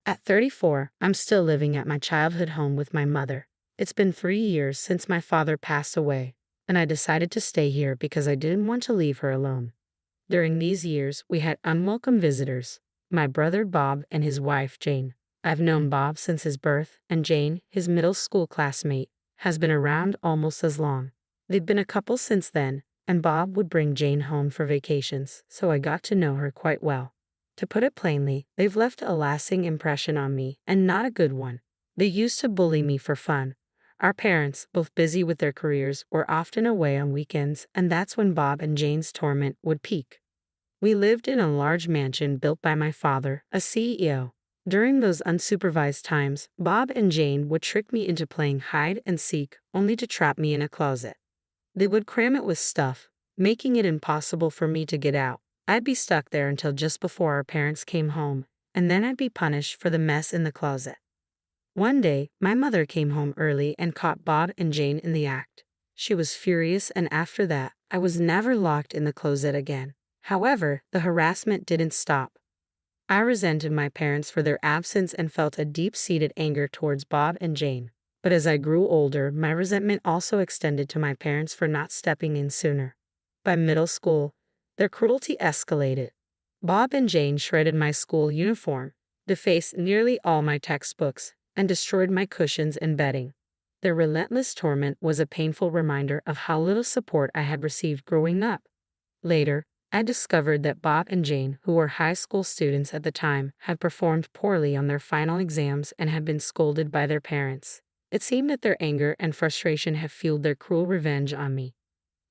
At 34, I'm still living at my childhood home with my mother. It's been 3 years since my father passed away, and I decided to stay here because I didn't want to leave her alone. During these years, we had unwelcome visitors, my brother Bob and his wife Jane. I've known Bob since his birth, and Jane, his middle school classmate, has been around almost as long. They've been a couple since then, and Bob would bring Jane home for vacations, so I got to know her quite well. To put it plainly, they've left a lasting impression on me, and not a good one. They used to bully me for fun. Our parents, both busy with their careers, were often away on weekends, and that's when Bob and Jane's torment would peak. We lived in a large mansion built by my father, a CEO. During those unsupervised times, Bob and Jane would trick me into playing hide and seek, only to trap me in a closet. They would cram it with stuff, making it impossible for me to get out. I'd be stuck there until just before our parents came home, and then I'd be punished for the mess in the closet. One day, my mother came home early and caught Bob and Jane in the act. She was furious, and after that, I was never locked in the closet again. However, the harassment didn't stop. I resented my parents for their absence and felt a deep-seated anger towards Bob and Jane. But as I grew older, my resentment also extended to my parents for not stepping in sooner. By middle school, their cruelty escalated. Bob and Jane shredded my school uniform, defaced nearly all my textbooks, and destroyed my cushions and bedding. Their relentless torment was a painful reminder of how little support I had received growing up. Later, I discovered that Bob and Jane, who were high school students at the time, had performed poorly on their final exams and had been scolded by their parents. It seemed that their anger and frustration had fueled their cruel revenge on me.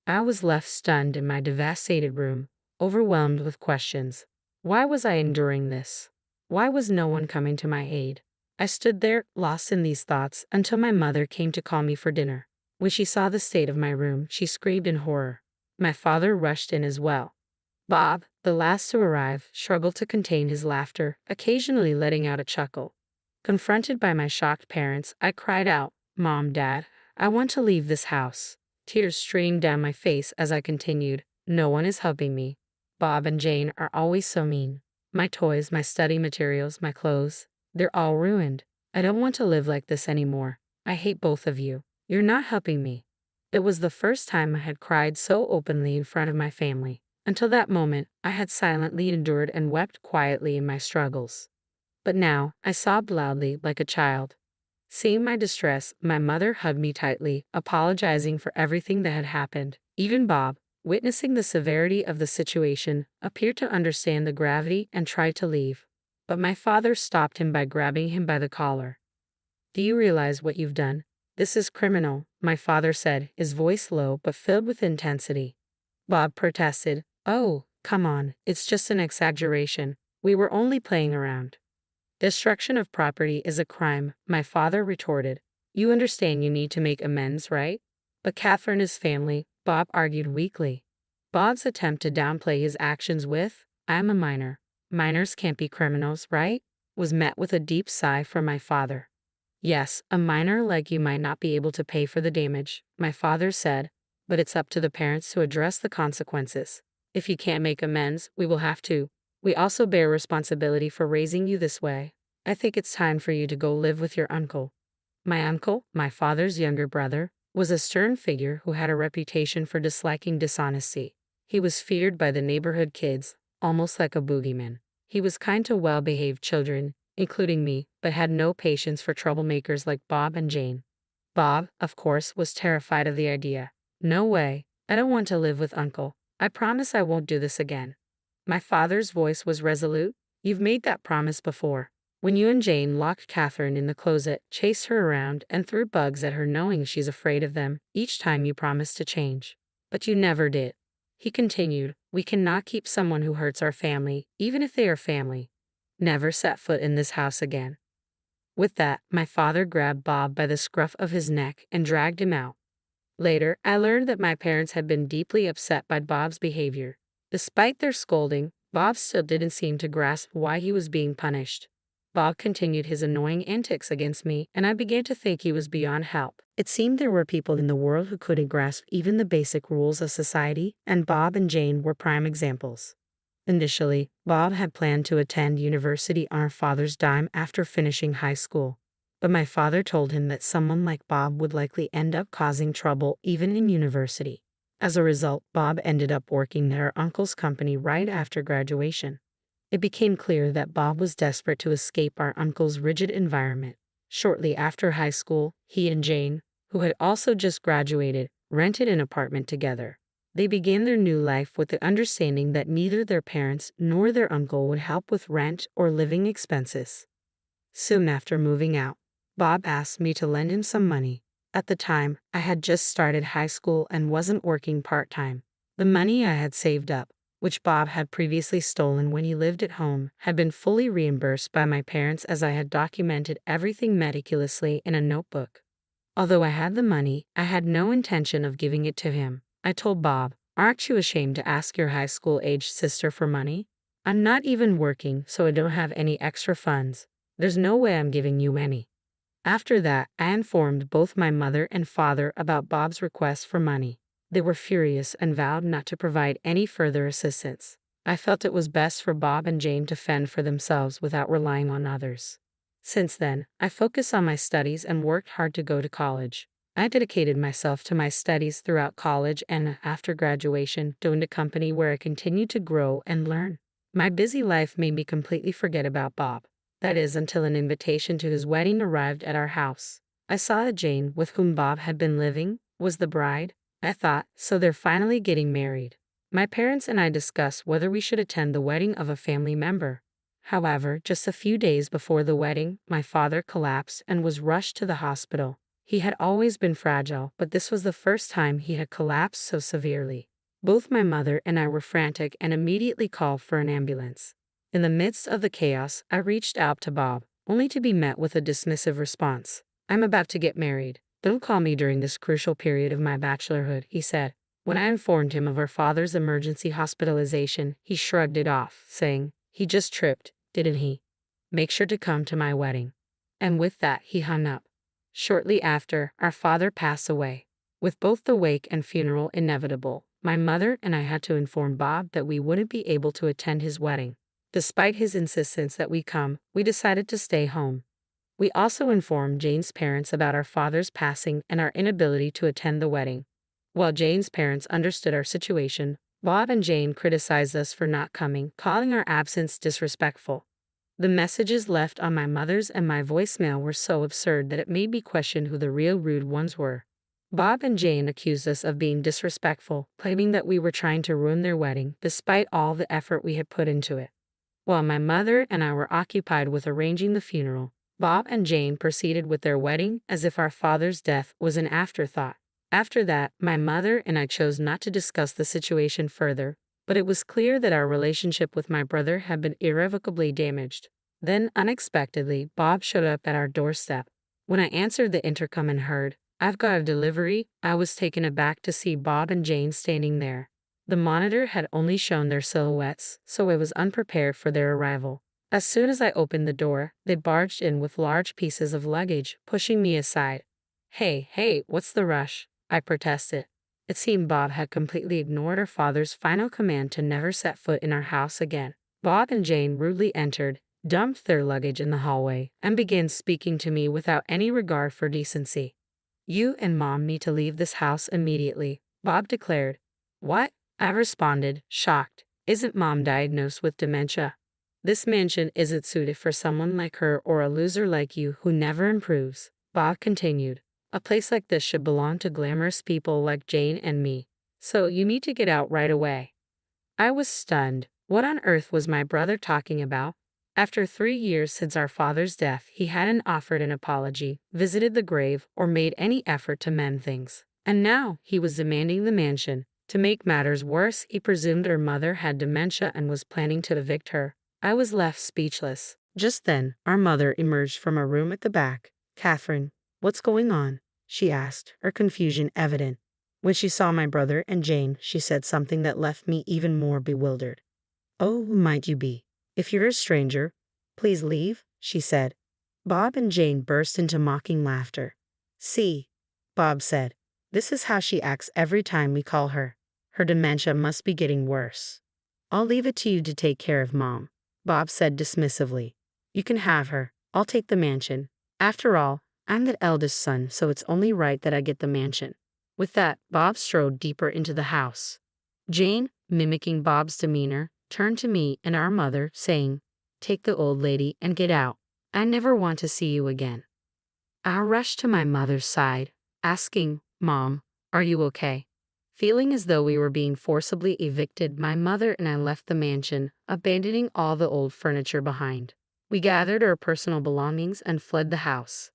I was left stunned in my devastated room, overwhelmed with questions. Why was I enduring this? Why was no one coming to my aid? I stood there, lost in these thoughts, until my mother came to call me for dinner. When she saw the state of my room, she screamed in horror. My father rushed in as well. Bob, the last to arrive, struggled to contain his laughter, occasionally letting out a chuckle. Confronted by my shocked parents, I cried out, "Mom, Dad, I want to leave this house." Tears streamed down my face as I continued, "No one is helping me. Bob and Jane are always so mean. My toys, my study materials, my clothes, they're all ruined. I don't want to live like this anymore. I hate both of you. You're not helping me." It was the first time I had cried so openly in front of my family. Until that moment, I had silently endured and wept quietly in my struggles. But now, I sobbed loudly like a child. Seeing my distress, my mother hugged me tightly, apologizing for everything that had happened. Even Bob, witnessing the severity of the situation, appeared to understand the gravity and tried to leave. But my father stopped him by grabbing him by the collar. "Do you realize what you've done? This is criminal," my father said, his voice low but filled with intensity. Bob protested, "Oh, come on, it's just an exaggeration. We were only playing around." "Destruction of property is a crime," my father retorted. "You understand you need to make amends, right?" "But Catherine is family," Bob argued weakly. Bob's attempt to downplay his actions with, "I'm a minor. Minors can't be criminals, right?" was met with a deep sigh from my father. "Yes, a minor like you might not be able to pay for the damage," my father said, "but it's up to the parents to address the consequences. If you can't make amends, we will have to. We also bear responsibility for raising you this way. I think it's time for you to go live with your uncle." My uncle, my father's younger brother, was a stern figure who had a reputation for disliking dishonesty. He was feared by the neighborhood kids, almost like a boogeyman. He was kind to well-behaved children, including me, but had no patience for troublemakers like Bob and Jane. Bob, of course, was terrified of the idea. "No way. I don't want to live with Uncle. I promise I won't do this again." My father's voice was resolute. "You've made that promise before. When you and Jane locked Catherine in the closet, chased her around, and threw bugs at her knowing she's afraid of them, each time you promised to change. But you never did." He continued, "We cannot keep someone who hurts our family, even if they are family. Never set foot in this house again." With that, my father grabbed Bob by the scruff of his neck and dragged him out. Later, I learned that my parents had been deeply upset by Bob's behavior. Despite their scolding, Bob still didn't seem to grasp why he was being punished. Bob continued his annoying antics against me, and I began to think he was beyond help. It seemed there were people in the world who couldn't grasp even the basic rules of society, and Bob and Jane were prime examples. Initially, Bob had planned to attend university on our father's dime after finishing high school. But my father told him that someone like Bob would likely end up causing trouble even in university. As a result, Bob ended up working at our uncle's company right after graduation. It became clear that Bob was desperate to escape our uncle's rigid environment. Shortly after high school, he and Jane, who had also just graduated, rented an apartment together. They began their new life with the understanding that neither their parents nor their uncle would help with rent or living expenses. Soon after moving out, Bob asked me to lend him some money. At the time, I had just started high school and wasn't working part-time. The money I had saved up, which Bob had previously stolen when he lived at home, had been fully reimbursed by my parents as I had documented everything meticulously in a notebook. Although I had the money, I had no intention of giving it to him. I told Bob, "Aren't you ashamed to ask your high school-aged sister for money? I'm not even working, so I don't have any extra funds. There's no way I'm giving you any." After that, I informed both my mother and father about Bob's request for money. They were furious and vowed not to provide any further assistance. I felt it was best for Bob and Jane to fend for themselves without relying on others. Since then, I focused on my studies and worked hard to go to college. I dedicated myself to my studies throughout college and, after graduation, joined a company where I continued to grow and learn. My busy life made me completely forget about Bob. That is, until an invitation to his wedding arrived at our house. I saw that Jane, with whom Bob had been living, was the bride. I thought, so they're finally getting married. My parents and I discussed whether we should attend the wedding of a family member. However, just a few days before the wedding, my father collapsed and was rushed to the hospital. He had always been fragile, but this was the first time he had collapsed so severely. Both my mother and I were frantic and immediately called for an ambulance. In the midst of the chaos, I reached out to Bob, only to be met with a dismissive response. "I'm about to get married. Don't call me during this crucial period of my bachelorhood," he said. When I informed him of our father's emergency hospitalization, he shrugged it off, saying, "He just tripped, didn't he? Make sure to come to my wedding." And with that, he hung up. Shortly after, our father passed away. With both the wake and funeral inevitable, my mother and I had to inform Bob that we wouldn't be able to attend his wedding. Despite his insistence that we come, we decided to stay home. We also informed Jane's parents about our father's passing and our inability to attend the wedding. While Jane's parents understood our situation, Bob and Jane criticized us for not coming, calling our absence disrespectful. The messages left on my mother's and my voicemail were so absurd that it made me question who the real rude ones were. Bob and Jane accused us of being disrespectful, claiming that we were trying to ruin their wedding, despite all the effort we had put into it. While my mother and I were occupied with arranging the funeral, Bob and Jane proceeded with their wedding as if our father's death was an afterthought. After that, my mother and I chose not to discuss the situation further, but it was clear that our relationship with my brother had been irrevocably damaged. Then, unexpectedly, Bob showed up at our doorstep. When I answered the intercom and heard, "I've got a delivery," I was taken aback to see Bob and Jane standing there. The monitor had only shown their silhouettes, so I was unprepared for their arrival. As soon as I opened the door, they barged in with large pieces of luggage, pushing me aside. Hey, what's the rush?" I protested. It seemed Bob had completely ignored our father's final command to never set foot in our house again. Bob and Jane rudely entered, dumped their luggage in the hallway, and began speaking to me without any regard for decency. "You and Mom need to leave this house immediately," Bob declared. "What?" I responded, shocked. "Isn't Mom diagnosed with dementia? This mansion isn't suited for someone like her or a loser like you who never improves," Bob continued. "A place like this should belong to glamorous people like Jane and me. So you need to get out right away." I was stunned. What on earth was my brother talking about? After 3 years since our father's death, he hadn't offered an apology, visited the grave, or made any effort to mend things. And now he was demanding the mansion. To make matters worse, he presumed her mother had dementia and was planning to evict her. I was left speechless. Just then, our mother emerged from a room at the back. "Catherine, what's going on?" she asked, her confusion evident. When she saw my brother and Jane, she said something that left me even more bewildered. "Oh, who might you be? If you're a stranger, please leave," she said. Bob and Jane burst into mocking laughter. "See," Bob said, "this is how she acts every time we call her. Her dementia must be getting worse." I'll leave it to you to take care of Mom, Bob said dismissively. You can have her. I'll take the mansion. After all, I'm the eldest son, so it's only right that I get the mansion. With that, Bob strode deeper into the house. Jane, mimicking Bob's demeanor, turned to me and our mother, saying, "Take the old lady and get out. I never want to see you again." I rushed to my mother's side, asking, "Mom, are you okay?" Feeling as though we were being forcibly evicted, my mother and I left the mansion, abandoning all the old furniture behind. We gathered our personal belongings and fled the house.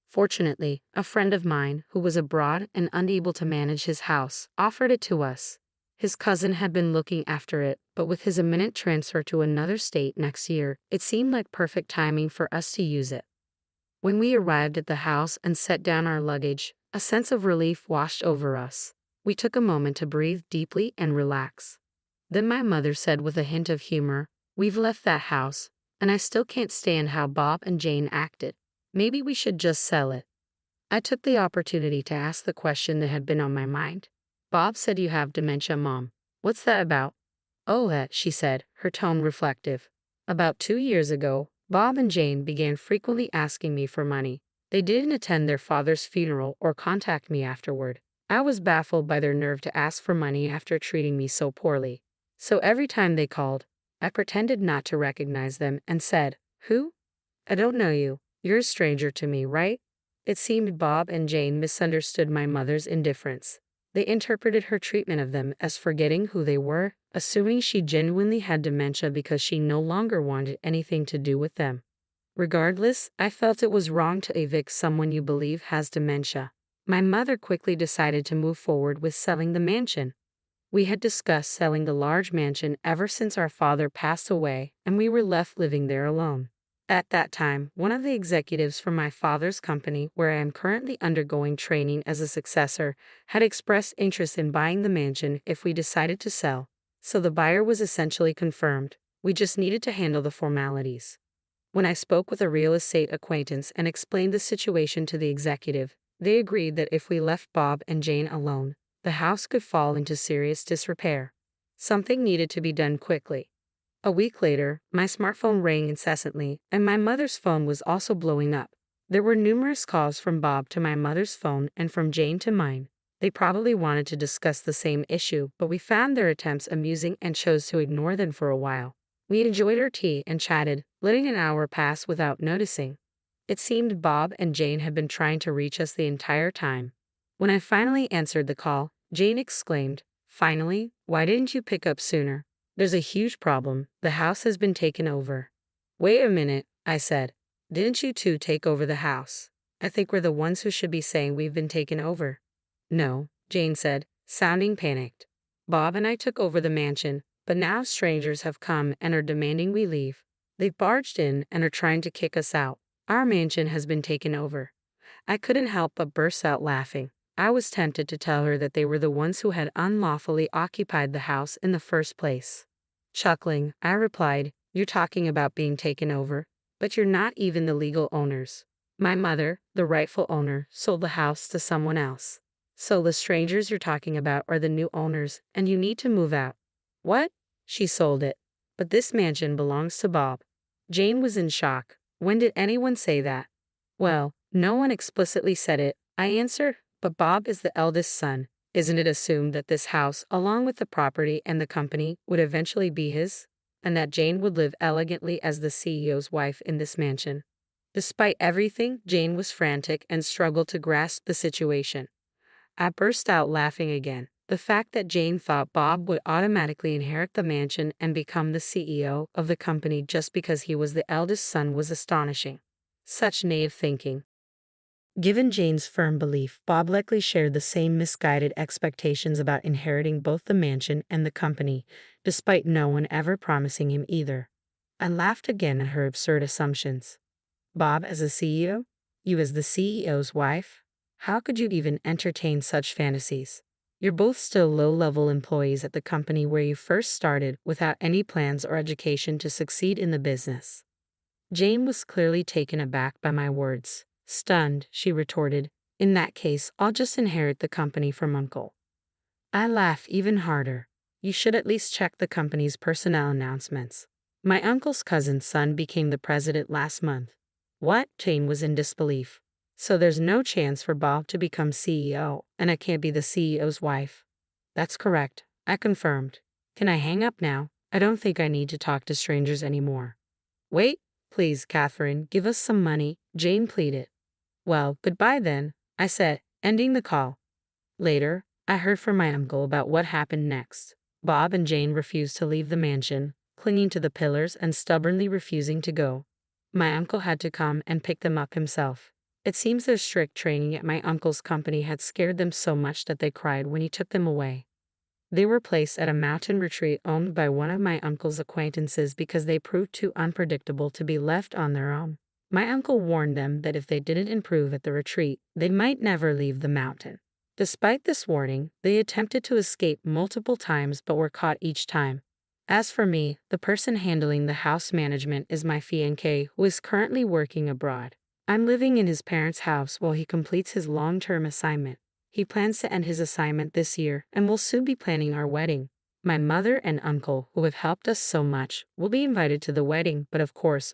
Fortunately, a friend of mine, who was abroad and unable to manage his house, offered it to us. His cousin had been looking after it, but with his imminent transfer to another state next year, it seemed like perfect timing for us to use it. When we arrived at the house and set down our luggage, a sense of relief washed over us. We took a moment to breathe deeply and relax. Then my mother said with a hint of humor, "We've left that house, and I still can't stand how Bob and Jane acted. Maybe we should just sell it." I took the opportunity to ask the question that had been on my mind. "Bob said you have dementia, Mom. What's that about?" "Oh, that," she said, her tone reflective. "About 2 years ago, Bob and Jane began frequently asking me for money. They didn't attend their father's funeral or contact me afterward. I was baffled by their nerve to ask for money after treating me so poorly. So every time they called, I pretended not to recognize them and said, 'Who? I don't know you. You're a stranger to me, right?' It seemed Bob and Jane misunderstood my mother's indifference. They interpreted her treatment of them as forgetting who they were, assuming she genuinely had dementia because she no longer wanted anything to do with them. Regardless, I felt it was wrong to evict someone you believe has dementia. My mother quickly decided to move forward with selling the mansion. We had discussed selling the large mansion ever since our father passed away, and we were left living there alone. At that time, one of the executives from my father's company, where I am currently undergoing training as a successor, had expressed interest in buying the mansion if we decided to sell. So the buyer was essentially confirmed. We just needed to handle the formalities. When I spoke with a real estate acquaintance and explained the situation to the executive, they agreed that if we left Bob and Jane alone, the house could fall into serious disrepair. Something needed to be done quickly. A week later, my smartphone rang incessantly, and my mother's phone was also blowing up. There were numerous calls from Bob to my mother's phone and from Jane to mine. They probably wanted to discuss the same issue, but we found their attempts amusing and chose to ignore them for a while. We enjoyed our tea and chatted, letting an hour pass without noticing. It seemed Bob and Jane had been trying to reach us the entire time. When I finally answered the call, Jane exclaimed, "Finally, why didn't you pick up sooner? There's a huge problem. The house has been taken over." "Wait a minute," I said. "Didn't you two take over the house? I think we're the ones who should be saying we've been taken over." "No," Jane said, sounding panicked. "Bob and I took over the mansion, but now strangers have come and are demanding we leave. They've barged in and are trying to kick us out. Our mansion has been taken over." I couldn't help but burst out laughing. I was tempted to tell her that they were the ones who had unlawfully occupied the house in the first place. Chuckling, I replied, "You're talking about being taken over, but you're not even the legal owners. My mother, the rightful owner, sold the house to someone else. So the strangers you're talking about are the new owners, and you need to move out." "What?" "She sold it. But this mansion belongs to Bob." Jane was in shock. "When did anyone say that?" "Well, no one explicitly said it," I answered, "but Bob is the eldest son. Isn't it assumed that this house, along with the property and the company, would eventually be his? And that Jane would live elegantly as the CEO's wife in this mansion?" Despite everything, Jane was frantic and struggled to grasp the situation. I burst out laughing again. The fact that Jane thought Bob would automatically inherit the mansion and become the CEO of the company just because he was the eldest son was astonishing. Such naive thinking. Given Jane's firm belief, Bob likely shared the same misguided expectations about inheriting both the mansion and the company, despite no one ever promising him either. I laughed again at her absurd assumptions. "Bob as a CEO? You as the CEO's wife? How could you even entertain such fantasies? You're both still low-level employees at the company where you first started without any plans or education to succeed in the business." Jane was clearly taken aback by my words. Stunned, she retorted, "In that case, I'll just inherit the company from Uncle." I laughed even harder. You should at least check the company's personnel announcements. My uncle's cousin's son became the president last month. What? Jane was in disbelief. So there's no chance for Bob to become CEO, and I can't be the CEO's wife. That's correct, I confirmed. Can I hang up now? I don't think I need to talk to strangers anymore. Wait, please, Catherine, give us some money, Jane pleaded. Well, goodbye then, I said, ending the call. Later, I heard from my uncle about what happened next. Bob and Jane refused to leave the mansion, clinging to the pillars and stubbornly refusing to go. My uncle had to come and pick them up himself. It seems their strict training at my uncle's company had scared them so much that they cried when he took them away. They were placed at a mountain retreat owned by one of my uncle's acquaintances because they proved too unpredictable to be left on their own. My uncle warned them that if they didn't improve at the retreat, they might never leave the mountain. Despite this warning, they attempted to escape multiple times but were caught each time. As for me, the person handling the house management is my fiancé, who is currently working abroad. I'm living in his parents' house while he completes his long-term assignment. He plans to end his assignment this year and will soon be planning our wedding. My mother and uncle, who have helped us so much, will be invited to the wedding, but of course,